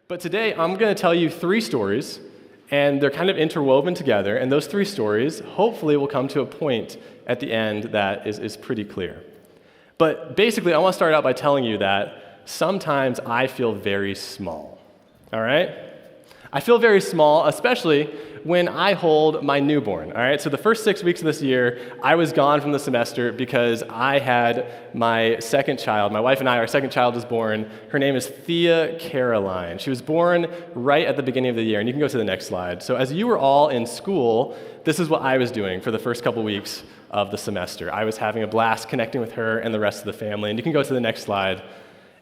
But today, I'm going to tell you 3 stories, and they're kind of interwoven together, and those 3 stories hopefully will come to a point at the end that is pretty clear. But basically, I want to start out by telling you that sometimes I feel very small, all right? I feel very small, especially when I hold my newborn, all right? So the first 6 weeks of this year, I was gone from the semester because I had my second child. My wife and I, our second child was born. Her name is Thea Caroline. She was born right at the beginning of the year, and you can go to the next slide. So as you were all in school, this is what I was doing for the first couple weeks of the semester. I was having a blast connecting with her and the rest of the family, and you can go to the next slide.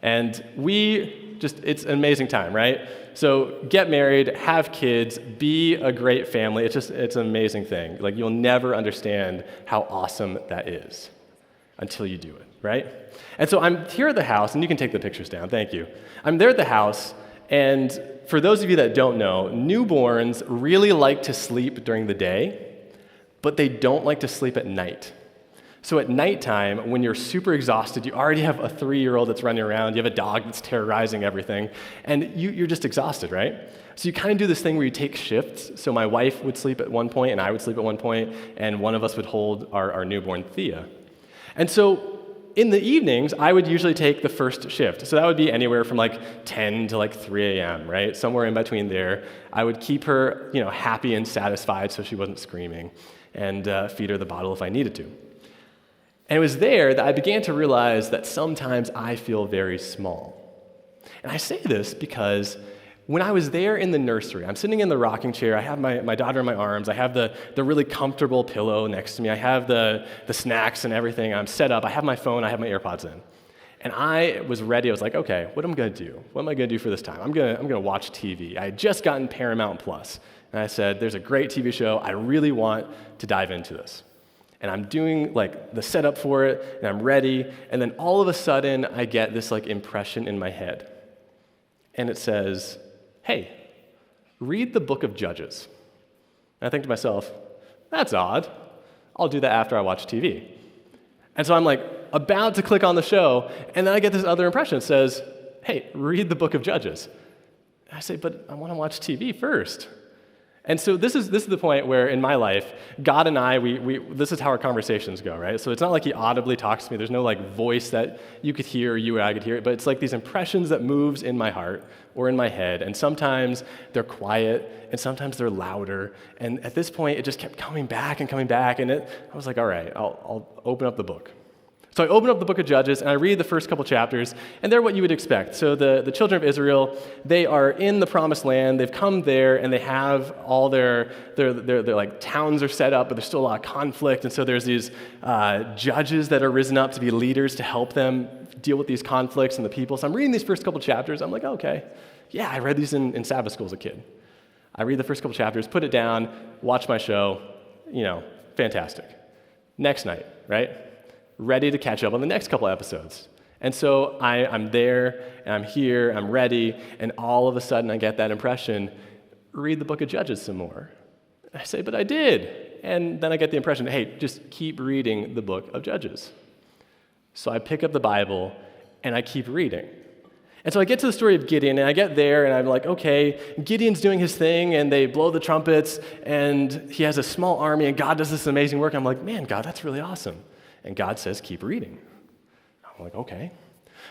And it's an amazing time, right? So get married, have kids, be a great family. It's an amazing thing. Like, you'll never understand how awesome that is until you do it, right? And so I'm here at the house, and you can take the pictures down, thank you. I'm there at the house, and for those of you that don't know, newborns really like to sleep during the day, but they don't like to sleep at night. So at nighttime, when you're super exhausted, you already have a 3-year-old that's running around, you have a dog that's terrorizing everything, and you're just exhausted, right? So you kind of do this thing where you take shifts. So my wife would sleep at one point, and I would sleep at one point, and one of us would hold our newborn, Thea. And so in the evenings, I would usually take the first shift. So that would be anywhere from 10 to 3 a.m., right? Somewhere in between there. I would keep her, happy and satisfied so she wasn't screaming, and feed her the bottle if I needed to. And it was there that I began to realize that sometimes I feel very small. And I say this because when I was there in the nursery, I'm sitting in the rocking chair, I have my daughter in my arms, I have the really comfortable pillow next to me, I have the snacks and everything, I'm set up, I have my phone, I have my AirPods in. And I was ready, I was like, okay, what am I going to do? What am I going to do for this time? I'm going to watch TV. I had just gotten Paramount Plus, and I said, there's a great TV show, I really want to dive into this. And I'm doing the setup for it, and I'm ready, and then all of a sudden, I get this impression in my head. And it says, hey, read the book of Judges. And I think to myself, that's odd. I'll do that after I watch TV. And so I'm about to click on the show, and then I get this other impression. It says, hey, read the book of Judges. And I say, but I want to watch TV first. And so this is the point where in my life, God and I, this is how our conversations go, right? So it's not like he audibly talks to me. There's no voice that you could hear or you or I could hear, but it's these impressions that moves in my heart or in my head. And sometimes they're quiet, and sometimes they're louder. And at this point, it just kept coming back, and I was like, all right, I'll open up the book. So I open up the book of Judges, and I read the first couple chapters, and they're what you would expect. So the children of Israel, they are in the promised land. They've come there, and they have all their towns are set up, but there's still a lot of conflict. And so there's these judges that are risen up to be leaders to help them deal with these conflicts and the people. So I'm reading these first couple chapters. I'm like, okay, yeah, I read these in Sabbath school as a kid. I read the first couple chapters, put it down, watch my show, fantastic. Next night, right? Ready to catch up on the next couple episodes. And so I'm there, and I'm here, I'm ready, and all of a sudden I get that impression, read the book of Judges some more. I say, but I did. And then I get the impression, hey, just keep reading the book of Judges. So I pick up the Bible, and I keep reading. And so I get to the story of Gideon, and I get there, and I'm like, okay, Gideon's doing his thing, and they blow the trumpets, and he has a small army, and God does this amazing work. I'm like, man, God, that's really awesome. And God says, keep reading. I'm like, okay.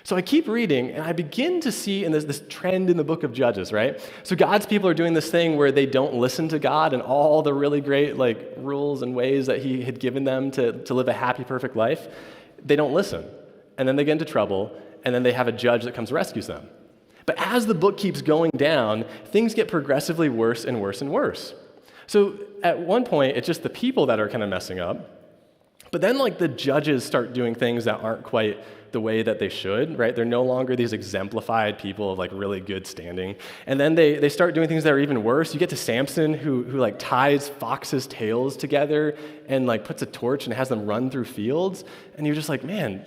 So I keep reading, and I begin to see in this trend in the book of Judges, right? So God's people are doing this thing where they don't listen to God and all the really great rules and ways that he had given them to live a happy, perfect life. They don't listen. And then they get into trouble, and then they have a judge that comes and rescues them. But as the book keeps going down, things get progressively worse and worse and worse. So at one point, it's just the people that are kind of messing up. But then the judges start doing things that aren't quite the way that they should, right? They're no longer these exemplified people of really good standing. And then they start doing things that are even worse. You get to Samson who ties foxes' tails together and puts a torch and has them run through fields. And you're just man,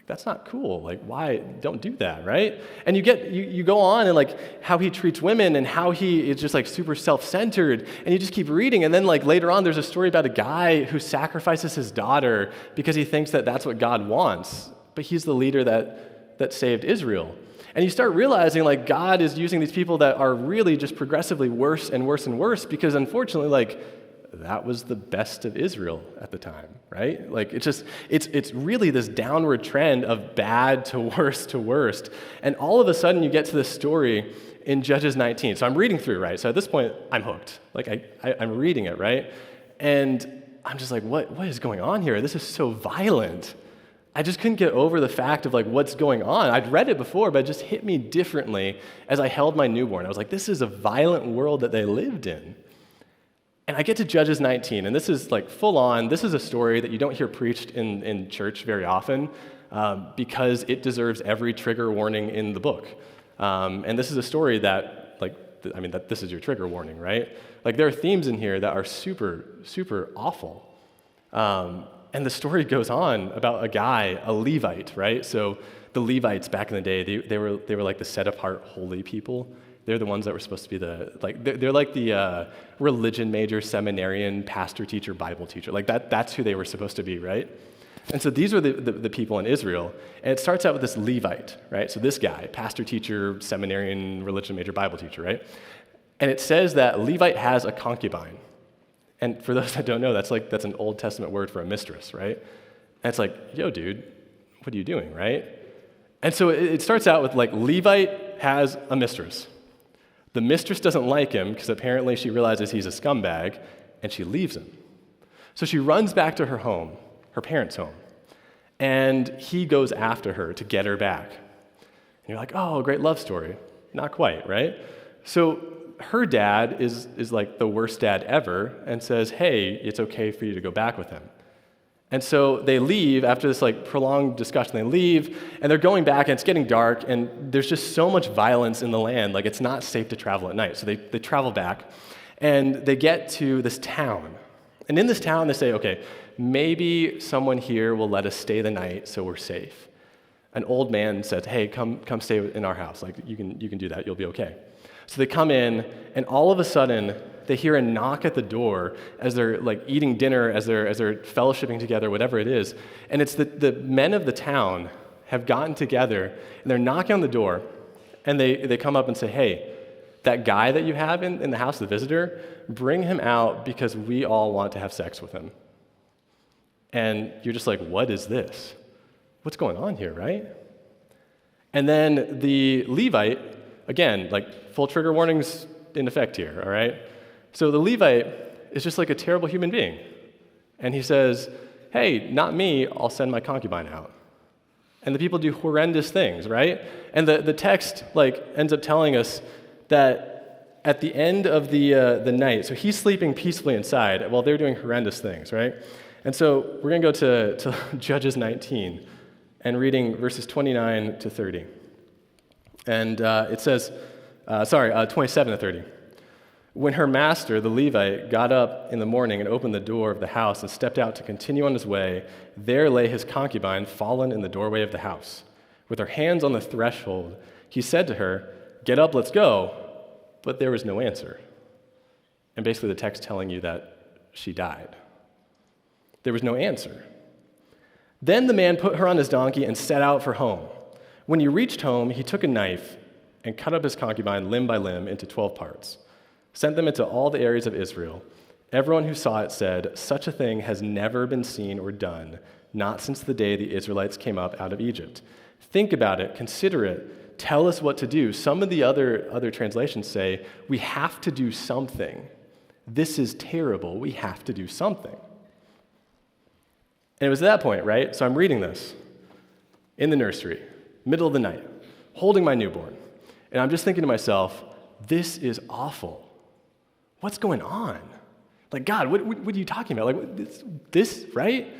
that's not cool. Why? Don't do that, right? And you go on and how he treats women and how he is just super self-centered, and you just keep reading. And then later on, there's a story about a guy who sacrifices his daughter because he thinks that that's what God wants, but he's the leader that saved Israel. And you start realizing like God is using these people that are really just progressively worse and worse and worse because unfortunately like that was the best of Israel at the time, right? Like it's really this downward trend of bad to worst. And all of a sudden you get to this story in Judges 19. So I'm reading through, right? So at this point I'm hooked. Like I'm reading it, right? And I'm just like, what is going on here? This is so violent. I just couldn't get over the fact of like what's going on. I'd read it before, but it just hit me differently as I held my newborn. I was like, this is a violent world that they lived in. And I get to Judges 19, and this is like full on. This is a story that you don't hear preached in church very often because it deserves every trigger warning in the book. And this is a story that, that this is your trigger warning, right? Like there are themes in here that are super, super awful. And the story goes on about a guy, a Levite, right? So the Levites back in the day, they were like the set apart holy people. They're the ones that were supposed to be they're like the religion major, seminarian, pastor, teacher, Bible teacher. Like that's who they were supposed to be, right? And so these were the people in Israel. And it starts out with this Levite, right? So this guy, pastor, teacher, seminarian, religion major, Bible teacher, right? And it says that Levite has a concubine. And for those that don't know, that's an Old Testament word for a mistress, right? And it's like, yo, dude, what are you doing, right? And so it starts out with like Levite has a mistress. The mistress doesn't like him because apparently she realizes he's a scumbag, and she leaves him. So she runs back to her home, her parents' home, and he goes after her to get her back. And you're like, oh, great love story. Not quite, right? So her dad is like the worst dad ever and says, hey, it's okay for you to go back with him. And so they leave after this like prolonged discussion. They leave, and they're going back, and it's getting dark, and there's just so much violence in the land. Like it's not safe to travel at night. So they travel back, and they get to this town. And in this town, they say, okay, maybe someone here will let us stay the night so we're safe. An old man says, hey, come stay in our house. Like you can do that. You'll be okay. So they come in, and all of a sudden, they hear a knock at the door as they're like eating dinner, as they're fellowshipping together, whatever it is. And it's the men of the town have gotten together, and they're knocking on the door, and they come up and say, hey, that guy that you have in the house, the visitor, bring him out because we all want to have sex with him. And you're just like, what is this? What's going on here, right? And then the Levite, again, like full trigger warnings in effect here, all right? So the Levite is just like a terrible human being. And he says, hey, not me, I'll send my concubine out. And the people do horrendous things, right? And the text like ends up telling us that at the end of the night, so he's sleeping peacefully inside while they're doing horrendous things, right? And so we're going to go to Judges 19 and reading verses 29 to 30. And it says, 27 to 30. When her master, the Levite, got up in the morning and opened the door of the house and stepped out to continue on his way, there lay his concubine fallen in the doorway of the house. With her hands on the threshold, he said to her, get up, let's go. But there was no answer. And basically the text telling you that she died. There was no answer. Then the man put her on his donkey and set out for home. When he reached home, he took a knife and cut up his concubine limb by limb into 12 parts. Sent them into all the areas of Israel. Everyone who saw it said, such a thing has never been seen or done, not since the day the Israelites came up out of Egypt. Think about it, consider it, tell us what to do. Some of the other translations say, we have to do something. This is terrible, we have to do something. And it was at that point, right? So I'm reading this in the nursery, middle of the night, holding my newborn. And I'm just thinking to myself, this is awful. What's going on? Like, God, what are you talking about? Like, this, right?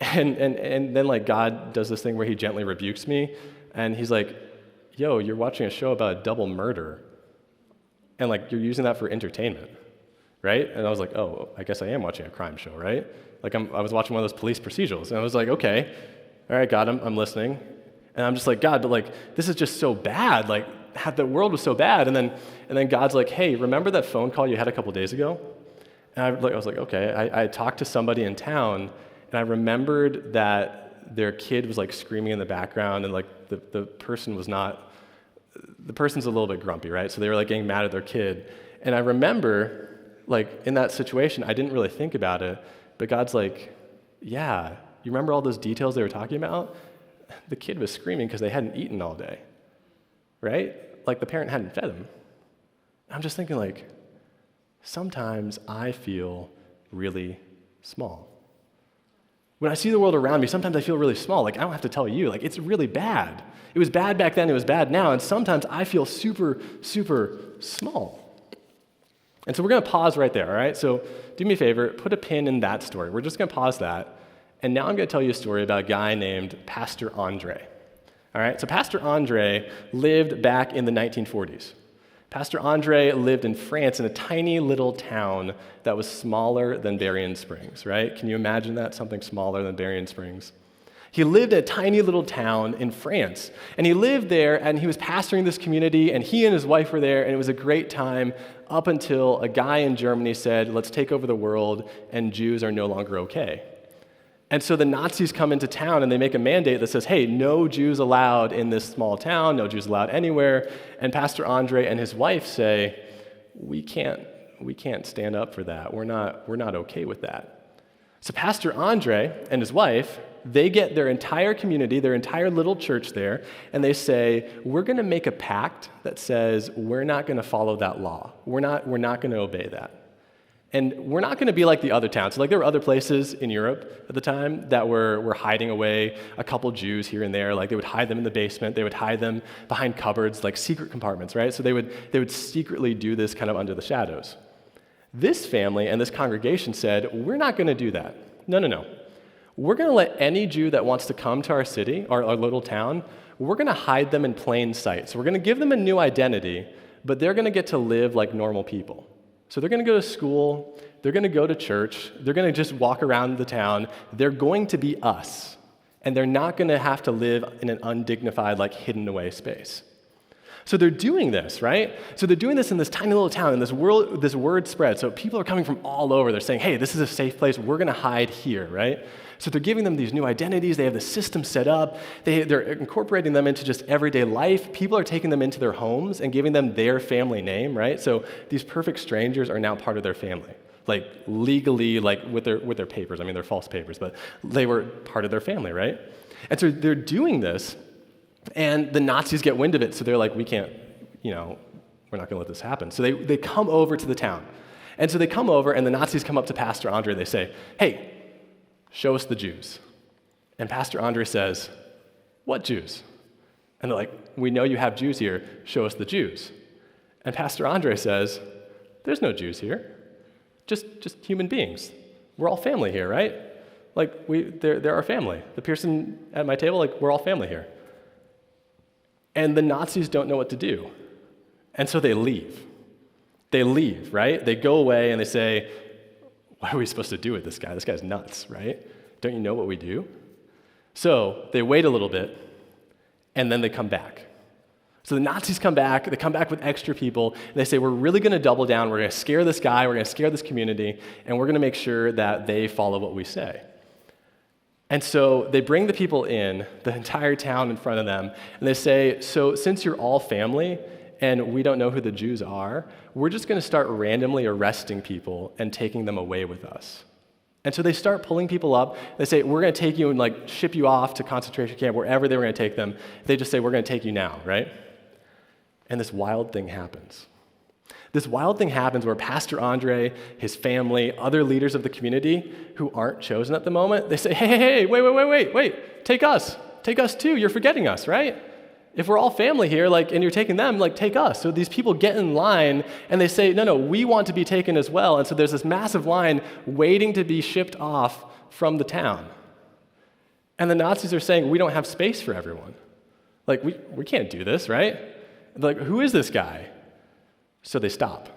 And then, like, God does this thing where he gently rebukes me, and he's like, yo, you're watching a show about a double murder, and, like, you're using that for entertainment, right? And I was like, oh, I guess I am watching a crime show, right? Like, I was watching one of those police procedurals, and I was like, okay, all right, God, I'm listening. And I'm just like, God, but, like, this is just so bad, like, the world was so bad. And then God's like, hey, remember that phone call you had a couple days ago? And I was like, okay. I talked to somebody in town, and I remembered that their kid was like screaming in the background, and like the person was not the person's a little bit grumpy, right? So they were like getting mad at their kid. And I remember, like, in that situation, I didn't really think about it, but God's like, yeah, you remember all those details they were talking about? The kid was screaming because they hadn't eaten all day, right? Like the parent hadn't fed him. I'm just thinking, like, sometimes I feel really small. When I see the world around me, sometimes I feel really small. Like, I don't have to tell you. Like, it's really bad. It was bad back then, it was bad now, and sometimes I feel super, super small. And so we're going to pause right there, all right? So do me a favor, put a pin in that story. We're just going to pause that. And now I'm going to tell you a story about a guy named Pastor Andre. All right? So Pastor Andre lived back in the 1940s. Pastor Andre lived in France in a tiny little town that was smaller than Berrien Springs, right? Can you imagine that? Something smaller than Berrien Springs. He lived in a tiny little town in France, and he lived there, and he was pastoring this community, and he and his wife were there, and it was a great time up until a guy in Germany said, let's take over the world, and Jews are no longer okay. And so the Nazis come into town, and they make a mandate that says, hey, no Jews allowed in this small town, no Jews allowed anywhere, and Pastor Andre and his wife say, we can't stand up for that. We're not okay with that. So Pastor Andre and his wife, they get their entire community, their entire little church there, and they say, we're going to make a pact that says we're not going to follow that law. We're not going to obey that. And we're not going to be like the other towns. So, like, there were other places in Europe at the time that were hiding away a couple Jews here and there. Like, they would hide them in the basement. They would hide them behind cupboards, like secret compartments, right? So they would secretly do this kind of under the shadows. This family and this congregation said, we're not going to do that. No. We're going to let any Jew that wants to come to our city, our little town, we're going to hide them in plain sight. So we're going to give them a new identity, but they're going to get to live like normal people. So they're going to go to school, they're going to go to church, they're going to just walk around the town. They're going to be us, and they're not going to have to live in an undignified, like, hidden away space. So they're doing this, right? So they're doing this in this tiny little town, and this word spread. So people are coming from all over. They're saying, hey, this is a safe place. We're going to hide here, right? So they're giving them these new identities. They have the system set up. They're incorporating them into just everyday life. People are taking them into their homes and giving them their family name, right? So these perfect strangers are now part of their family, like legally, like with their papers. I mean, they're false papers, but they were part of their family, right? And so they're doing this, and the Nazis get wind of it. So they're like, we can't, we're not going to let this happen. So they come over to the town. And so they come over, and the Nazis come up to Pastor Andre. They say, hey, show us the Jews. And Pastor Andre says, what Jews? And they're like, we know you have Jews here. Show us the Jews. And Pastor Andre says, there's no Jews here. Just human beings. We're all family here, right? Like, they're our family. The person at my table, like, we're all family here. And the Nazis don't know what to do. And so they leave. They leave, right? They go away and they say, what are we supposed to do with this guy? This guy's nuts, right? Don't you know what we do? So they wait a little bit, and then they come back. So the Nazis come back. They come back with extra people, and they say, we're really going to double down. We're going to scare this guy. We're going to scare this community, and we're going to make sure that they follow what we say. And so they bring the people in, the entire town in front of them, and they say, so since you're all family, and we don't know who the Jews are, we're just going to start randomly arresting people and taking them away with us. And so they start pulling people up. They say, we're going to take you and, like, ship you off to concentration camp, wherever they were going to take them. They just say, we're going to take you now, right? And this wild thing happens. This wild thing happens where Pastor Andre, his family, other leaders of the community who aren't chosen at the moment, they say, hey, wait, take us too. You're forgetting us, right? If we're all family here, like, and you're taking them, like, take us. So these people get in line, and they say, no, we want to be taken as well. And so there's this massive line waiting to be shipped off from the town. And the Nazis are saying, we don't have space for everyone. Like, we can't do this, right? They're like, who is this guy? So they stop.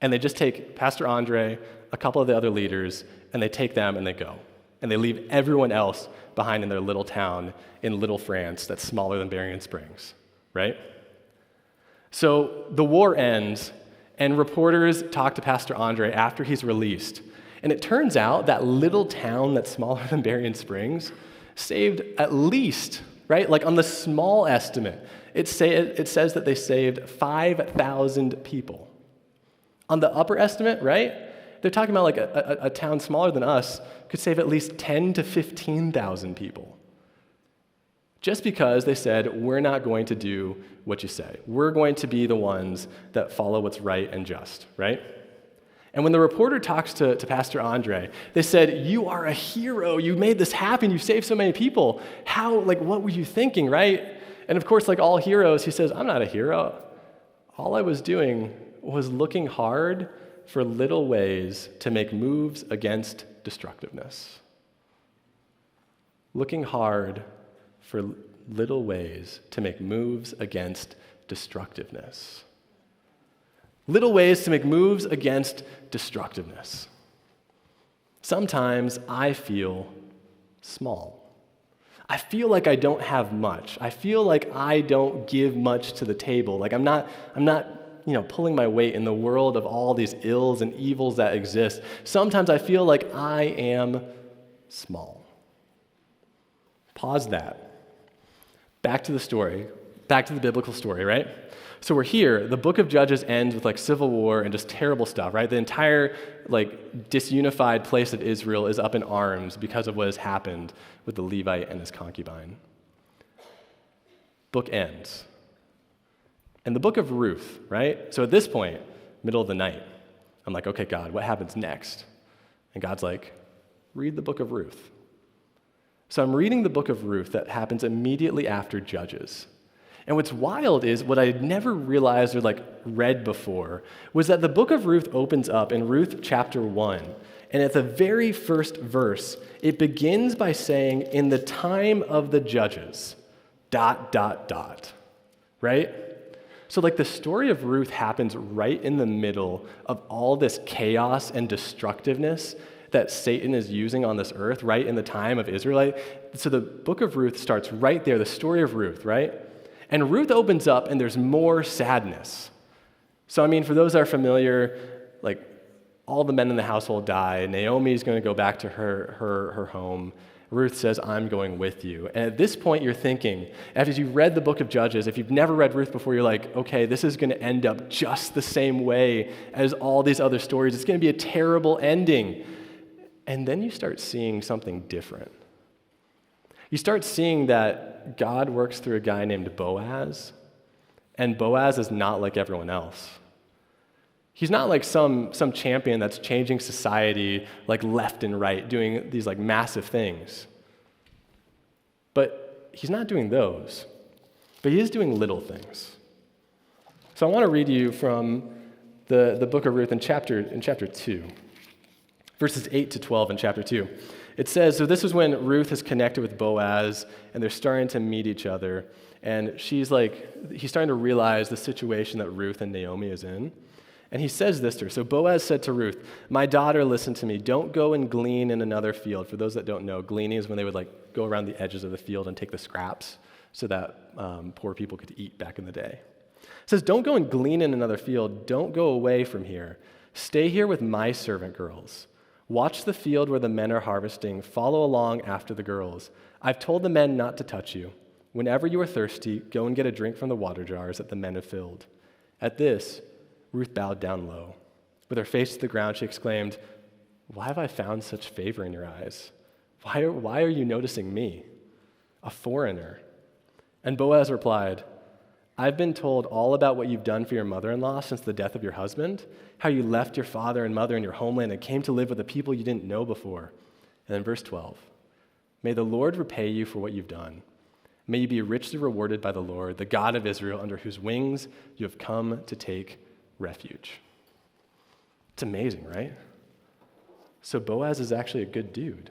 And they just take Pastor Andre, a couple of the other leaders, and they take them and they go. And they leave everyone else behind in their little town in Little France that's smaller than Berrien Springs, right? So the war ends, and reporters talk to Pastor Andre after he's released. And it turns out that little town that's smaller than Berrien Springs saved at least, right, like on the small estimate, it says that they saved 5,000 people. On the upper estimate, right? They're talking about like a town smaller than us could save at least 10 to 15,000 people. Just because they said, we're not going to do what you say. We're going to be the ones that follow what's right and just, right? And when the reporter talks to Pastor Andre, they said, you are a hero. You made this happen. You saved so many people. How, like, what were you thinking, right? And of course, like all heroes, he says, I'm not a hero. All I was doing was looking hard for little ways to make moves against destructiveness. Looking hard for little ways to make moves against destructiveness. Little ways to make moves against destructiveness. Sometimes I feel small. I feel like I don't have much. I feel like I don't give much to the table. Like I'm not pulling my weight in the world of all these ills and evils that exist. Sometimes I feel like I am small. Pause that. Back to the story, back to the biblical story, right? So we're here, the book of Judges ends with like civil war and just terrible stuff, right? The entire like disunified place of Israel is up in arms because of what has happened with the Levite and his concubine. Book ends. And the book of Ruth, right? So at this point, middle of the night, I'm like, okay, God, what happens next? And God's like, read the book of Ruth. So I'm reading the book of Ruth that happens immediately after Judges. And what's wild is what I had never realized or like read before was that the book of Ruth opens up in Ruth chapter 1. And at the very first verse, it begins by saying, in the time of the judges, ... right? So like the story of Ruth happens right in the middle of all this chaos and destructiveness that Satan is using on this earth, right in the time of Israelite. So the book of Ruth starts right there, the story of Ruth, right? And Ruth opens up and there's more sadness. So I mean, for those that are familiar, like all the men in the household die. Naomi's going to go back to her home. Ruth says, I'm going with you. And at this point, you're thinking, after you read the book of Judges, if you've never read Ruth before, you're like, okay, this is going to end up just the same way as all these other stories. It's going to be a terrible ending. And then you start seeing something different. You start seeing that God works through a guy named Boaz, and Boaz is not like everyone else. He's not like some champion that's changing society like left and right, doing these like massive things. But he's not doing those. But he is doing little things. So I want to read you from the book of Ruth in chapter 2. Verses 8 to 12 in chapter 2. It says, so this is when Ruth is connected with Boaz, and they're starting to meet each other. And he's starting to realize the situation that Ruth and Naomi is in. And he says this to her. So Boaz said to Ruth, my daughter, listen to me. Don't go and glean in another field. For those that don't know, gleaning is when they would like go around the edges of the field and take the scraps so that poor people could eat back in the day. It says, don't go and glean in another field. Don't go away from here. Stay here with my servant girls. Watch the field where the men are harvesting. Follow along after the girls. I've told the men not to touch you. Whenever you are thirsty, go and get a drink from the water jars that the men have filled. At this, Ruth bowed down low. With her face to the ground, she exclaimed, why have I found such favor in your eyes? Why are you noticing me, a foreigner? And Boaz replied, I've been told all about what you've done for your mother-in-law since the death of your husband, how you left your father and mother in your homeland and came to live with a people you didn't know before. And then verse 12, may the Lord repay you for what you've done. May you be richly rewarded by the Lord, the God of Israel, under whose wings you have come to take refuge. It's amazing, right? So Boaz is actually a good dude.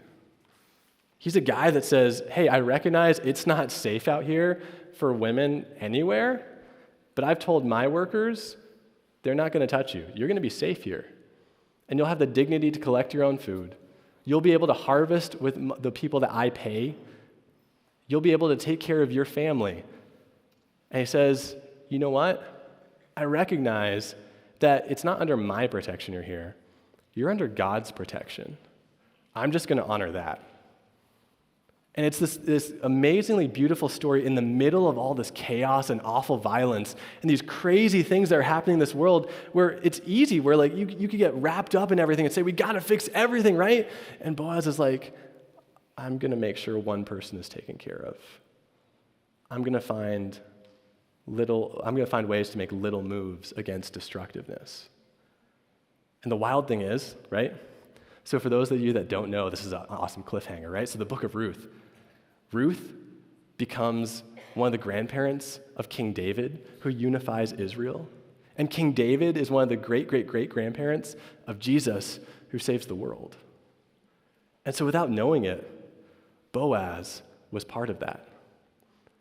He's a guy that says, hey, I recognize it's not safe out here for women anywhere, but I've told my workers they're not going to touch you. You're going to be safe here. And you'll have the dignity to collect your own food. You'll be able to harvest with the people that I pay. You'll be able to take care of your family. And he says, you know what? I recognize that it's not under my protection you're here. You're under God's protection. I'm just going to honor that. And it's this amazingly beautiful story in the middle of all this chaos and awful violence and these crazy things that are happening in this world where it's easy, where like you could get wrapped up in everything and say, we got to fix everything, right? And Boaz is like, I'm going to make sure one person is taken care of. I'm going to find ways to make little moves against destructiveness. And the wild thing is, right? So for those of you that don't know, this is an awesome cliffhanger, right? So the book of Ruth becomes one of the grandparents of King David, who unifies Israel. And King David is one of the great-great-great-grandparents of Jesus, who saves the world. And so without knowing it, Boaz was part of that.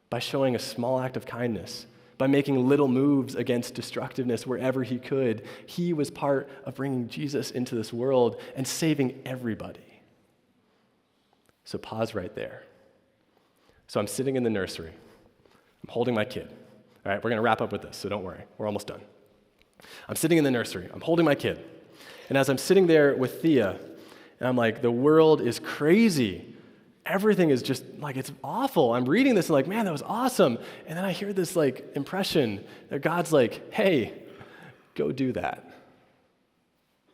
By showing a small act of kindness, by making little moves against destructiveness wherever he could, he was part of bringing Jesus into this world and saving everybody. So pause right there. So I'm sitting in the nursery. I'm holding my kid. All right, we're going to wrap up with this, so don't worry. We're almost done. I'm sitting in the nursery. I'm holding my kid. And as I'm sitting there with Thea, and I'm like, the world is crazy. Everything is just like, it's awful. I'm reading this and like, man, that was awesome. And then I hear this like impression that God's like, hey, go do that.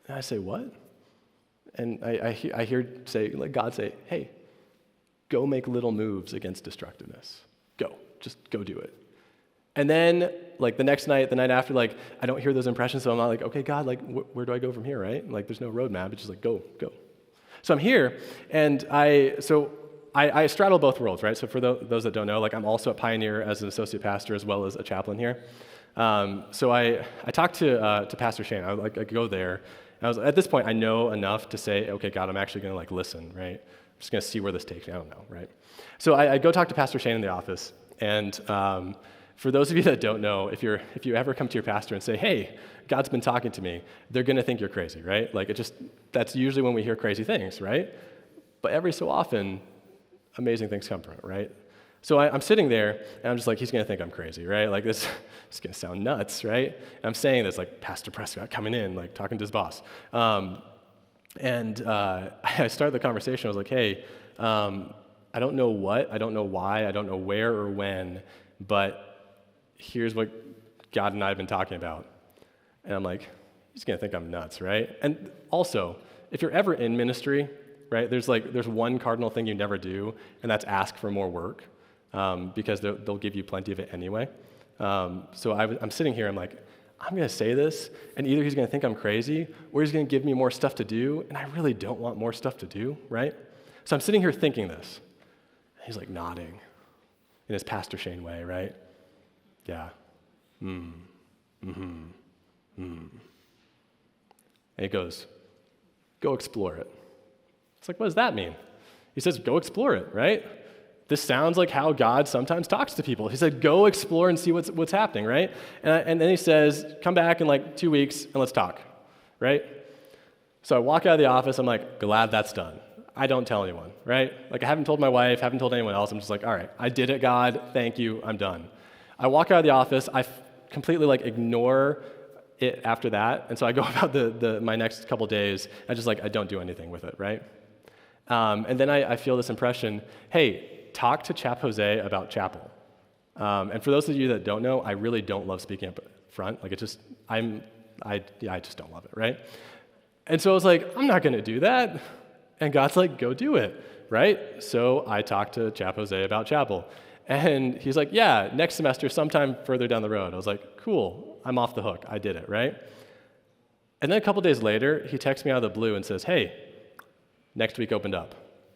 And I say, what? And I hear God say, hey, go make little moves against destructiveness. Just go do it. And then like the next night, the night after, like I don't hear those impressions, so I'm not like, okay, God, like where do I go from here, right? Like there's no roadmap. It's just like, go. So I'm here, and I straddle both worlds, right? So for those that don't know, like I'm also at Pioneer as an associate pastor as well as a chaplain here. So I talked to Pastor Shane. I go there. And at this point, I know enough to say, okay, God, I'm actually going to like listen, right? I'm just going to see where this takes me. I don't know, right? So I go talk to Pastor Shane in the office, and for those of you that don't know, if you ever come to your pastor and say, hey, God's been talking to me, they're going to think you're crazy, right? Like that's usually when we hear crazy things, right? But every so often, amazing things come from it, right? So I'm sitting there, and I'm just like, he's going to think I'm crazy, right? Like this is going to sound nuts, right? And I'm saying this like Pastor Prescott coming in, like talking to his boss. And I started the conversation. I was like, hey, I don't know what, I don't know why, I don't know where or when, but here's what God and I have been talking about. And I'm like, he's going to think I'm nuts, right? And also, if you're ever in ministry, right, there's one cardinal thing you never do, and that's ask for more work, because they'll give you plenty of it anyway. So I'm sitting here, I'm like, I'm going to say this, and either he's going to think I'm crazy, or he's going to give me more stuff to do, and I really don't want more stuff to do, right? So I'm sitting here thinking this. He's like nodding in his Pastor Shane way, right? Yeah. And he goes, go explore it. It's like, what does that mean? He says, go explore it, right? This sounds like how God sometimes talks to people. He said, go explore and see what's happening, right? And then he says, come back in like 2 weeks and let's talk, right? So I walk out of the office. I'm like, glad that's done. I don't tell anyone, right? Like I haven't told my wife, haven't told anyone else. I'm just like, all right, I did it, God. Thank you. I'm done. I walk out of the office. I completely like ignore it after that. And so I go about my next couple days. I don't do anything with it, right? And then I feel this impression, hey, talk to Chap Jose about chapel. And for those of you that don't know, I really don't love speaking up front. Like I just don't love it, right? And so I was like, I'm not going to do that. And God's like, go do it, right? So I talked to Chap Jose about chapel. And he's like, yeah, next semester, sometime further down the road. I was like, cool, I'm off the hook. I did it, right? And then a couple days later, he texts me out of the blue and says, hey, next week opened up.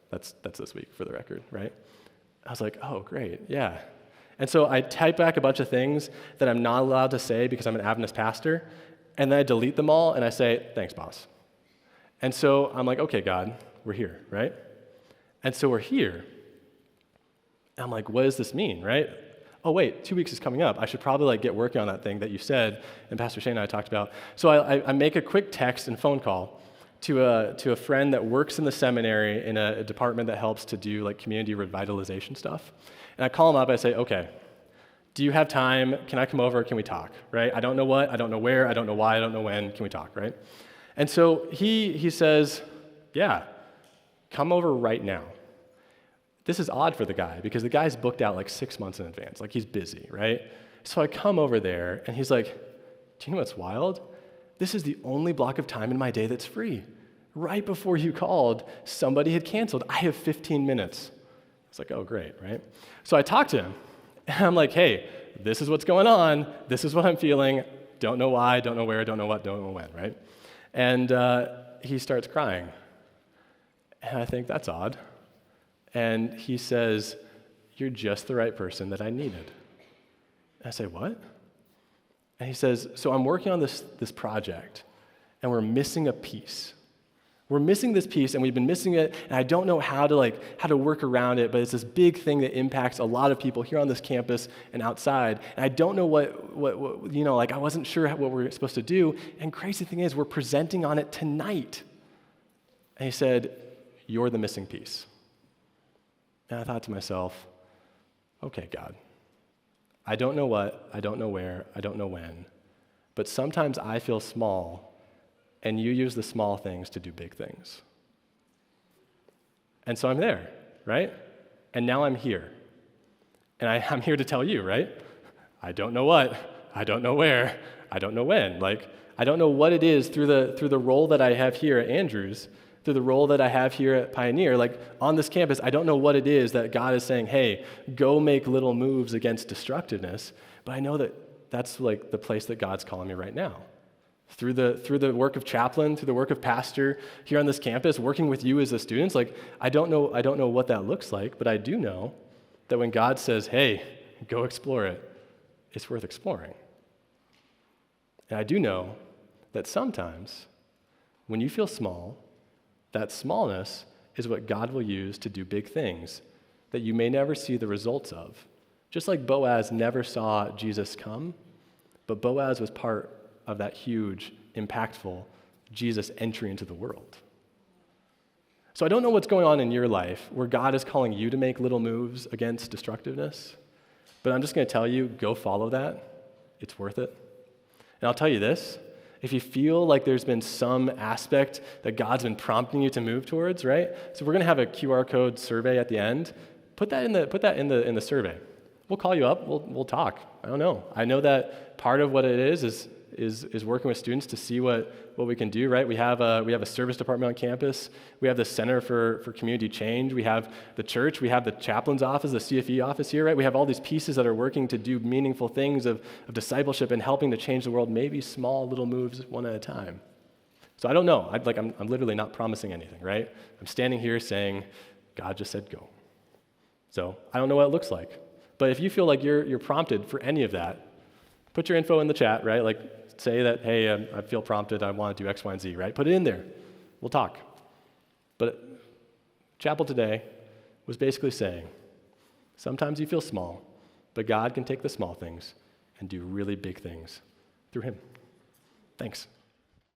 That's this week for the record, right? I was like, oh, great, yeah. And so I type back a bunch of things that I'm not allowed to say because I'm an Adventist pastor, and then I delete them all, and I say, thanks, boss. And so I'm like, okay, God, we're here, right? And so we're here. And I'm like, what does this mean, right? Oh, wait, 2 weeks is coming up. I should probably get working on that thing that you said and Pastor Shane and I talked about. So I make a quick text and phone call to a friend that works in the seminary in a department that helps to do community revitalization stuff. And I call him up, I say, okay, do you have time? Can I come over? Can we talk, right? I don't know what, I don't know where, I don't know why, I don't know when. Can we talk, right? And so he says, yeah, come over right now. this is odd for the guy because the guy's booked out like 6 months in advance. Like he's busy, right? So I come over there and he's like, do you know what's wild? This is the only block of time in my day that's free. Right before you called, somebody had canceled. I have 15 minutes. It's like, oh, great, right? So I talked to him and I'm like, hey, this is what's going on. This is what I'm feeling. Don't know why, don't know where, don't know what, don't know when, right? And he starts crying. And I think that's odd. And he says, you're just the right person that I needed. And I say, what? And he says, so I'm working on this project, and we're missing a piece. We're missing this piece, and we've been missing it, and I don't know how to work around it, but it's this big thing that impacts a lot of people here on this campus and outside, and I don't know what I wasn't sure what we're supposed to do, and crazy thing is, we're presenting on it tonight. And he said, you're the missing piece. And I thought to myself, okay, God, I don't know what, I don't know where, I don't know when, but sometimes I feel small, and you use the small things to do big things. And so I'm there, right? And now I'm here. And I'm here to tell you, right? I don't know what, I don't know where, I don't know when. Like, I don't know what it is through the role that I have here at Andrews, through the role that I have here at Pioneer, like on this campus, I don't know what it is that God is saying, hey, go make little moves against destructiveness, but I know that that's like the place that God's calling me right now. Through the work of chaplain, through the work of pastor here on this campus, working with you as the students, like I don't know what that looks like, but I do know that when God says, hey, go explore it, it's worth exploring. And I do know that sometimes when you feel small, that smallness is what God will use to do big things that you may never see the results of. Just like Boaz never saw Jesus come, but Boaz was part of that huge, impactful Jesus entry into the world. So I don't know what's going on in your life where God is calling you to make little moves against destructiveness, but I'm just going to tell you, go follow that. It's worth it. And I'll tell you this, if you feel like there's been some aspect that God's been prompting you to move towards, right? So we're going to have a QR code survey at the end. Put that in the survey. We'll call you up. We'll talk. I don't know. I know that part of what it is working with students to see what we can do, right? We have a service department on campus. We have the Center for Community Change. We have the church. We have the chaplain's office, the CFE office here, right? We have all these pieces that are working to do meaningful things of discipleship and helping to change the world, maybe small little moves one at a time. So I don't know. I'm literally not promising anything, right? I'm standing here saying, God just said go. So I don't know what it looks like. But if you feel like you're prompted for any of that, put your info in the chat, right? Like say that, hey, I feel prompted, I want to do X, Y, and Z, right? Put it in there. We'll talk. But Chapel today was basically saying, sometimes you feel small, but God can take the small things and do really big things through him. Thanks.